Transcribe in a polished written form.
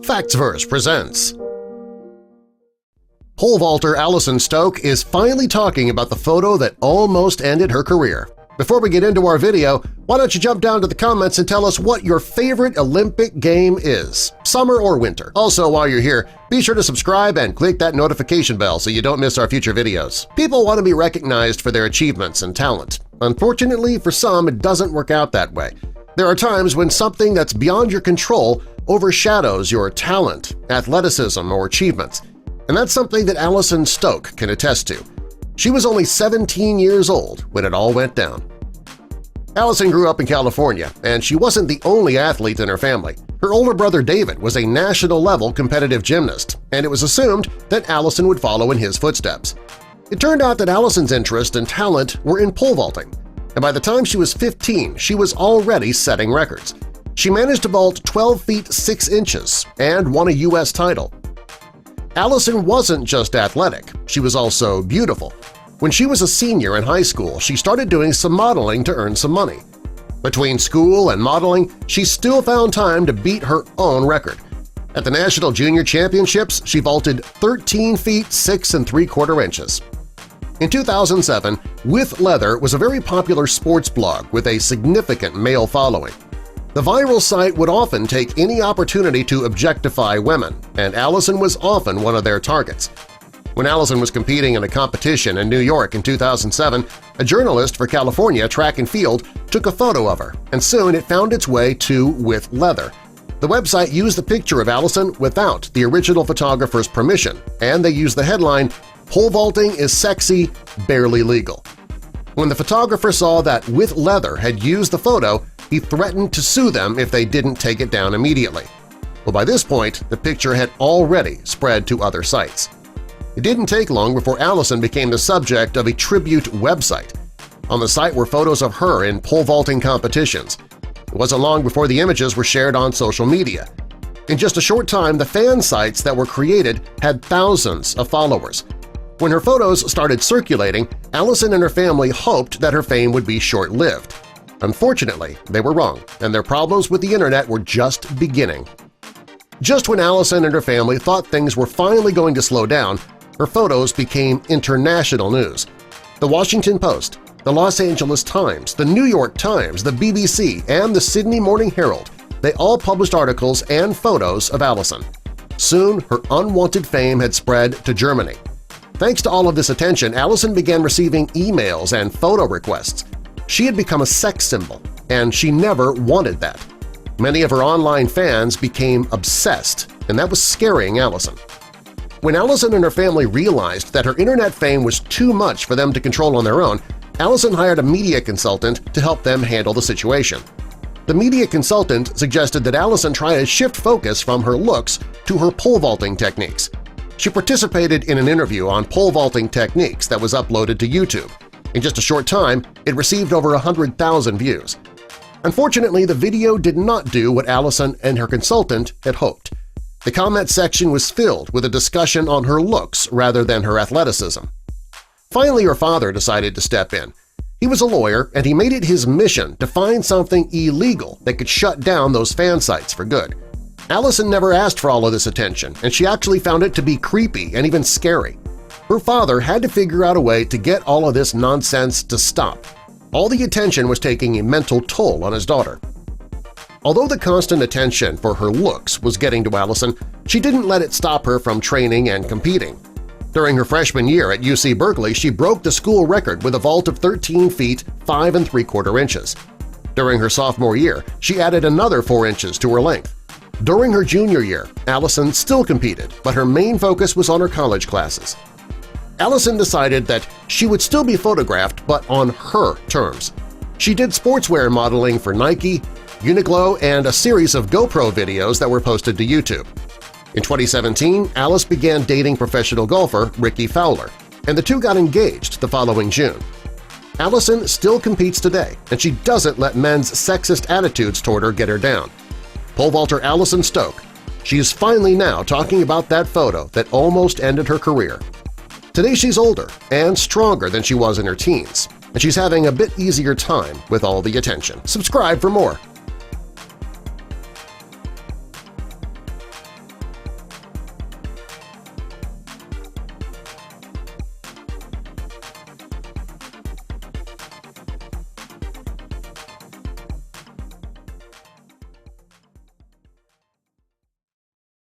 Factsverse presents. Pole vaulter Allison Stokke is finally talking about the photo that almost ended her career. Before we get into our video, why don't you jump down to the comments and tell us what your favorite Olympic game is, summer or winter. Also, while you're here, be sure to subscribe and click that notification bell so you don't miss our future videos. People want to be recognized for their achievements and talent. Unfortunately, for some, it doesn't work out that way. There are times when something that's beyond your control overshadows your talent, athleticism, or achievements, and that's something that Allison Stokke can attest to. She was only 17 years old when it all went down. Allison grew up in California, and she wasn't the only athlete in her family. Her older brother David was a national-level competitive gymnast, and it was assumed that Allison would follow in his footsteps. It turned out that Allison's interest and talent were in pole vaulting, and by the time she was 15, she was already setting records. She managed to vault 12 feet 6 inches and won a U.S. title. Allison wasn't just athletic, she was also beautiful. When she was a senior in high school, she started doing some modeling to earn some money. Between school and modeling, she still found time to beat her own record. At the National Junior Championships, she vaulted 13 feet 6 3/4 inches. In 2007, With Leather was a very popular sports blog with a significant male following. The viral site would often take any opportunity to objectify women, and Allison was often one of their targets. When Allison was competing in a competition in New York in 2007, a journalist for California Track and Field took a photo of her, and soon it found its way to With Leather. The website used the picture of Allison without the original photographer's permission, and they used the headline, "Pole vaulting is sexy, barely legal." When the photographer saw that With Leather had used the photo, he threatened to sue them if they didn't take it down immediately. Well, by this point, the picture had already spread to other sites. It didn't take long before Allison became the subject of a tribute website. On the site were photos of her in pole vaulting competitions. It wasn't long before the images were shared on social media. In just a short time, the fan sites that were created had thousands of followers. When her photos started circulating, Allison and her family hoped that her fame would be short-lived. Unfortunately, they were wrong, and their problems with the internet were just beginning. Just when Allison and her family thought things were finally going to slow down, her photos became international news. The Washington Post, the Los Angeles Times, the New York Times, the BBC, and the Sydney Morning Herald – they all published articles and photos of Allison. Soon, her unwanted fame had spread to Germany. Thanks to all of this attention, Allison began receiving emails and photo requests. She had become a sex symbol, and she never wanted that. Many of her online fans became obsessed, and that was scaring Allison. When Allison and her family realized that her internet fame was too much for them to control on their own, Allison hired a media consultant to help them handle the situation. The media consultant suggested that Allison try to shift focus from her looks to her pole vaulting techniques. She participated in an interview on pole vaulting techniques that was uploaded to YouTube. In just a short time, it received over 100,000 views. Unfortunately, the video did not do what Allison and her consultant had hoped. The comment section was filled with a discussion on her looks rather than her athleticism. Finally, her father decided to step in. He was a lawyer, and he made it his mission to find something illegal that could shut down those fan sites for good. Allison never asked for all of this attention, and she actually found it to be creepy and even scary. Her father had to figure out a way to get all of this nonsense to stop. All the attention was taking a mental toll on his daughter. Although the constant attention for her looks was getting to Allison, she didn't let it stop her from training and competing. During her freshman year at UC Berkeley, she broke the school record with a vault of 13 feet 5 3/4 inches. During her sophomore year, she added another 4 inches to her length. During her junior year, Allison still competed, but her main focus was on her college classes. Allison decided that she would still be photographed, but on her terms. She did sportswear modeling for Nike, Uniqlo, and a series of GoPro videos that were posted to YouTube. In 2017, Alice began dating professional golfer Rickie Fowler, and the two got engaged the following June. Allison still competes today, and she doesn't let men's sexist attitudes toward her get her down. Pole vaulter Allison Stokke, she is finally now talking about that photo that almost ended her career. Today she's older and stronger than she was in her teens, and she's having a bit easier time with all the attention. Subscribe for more.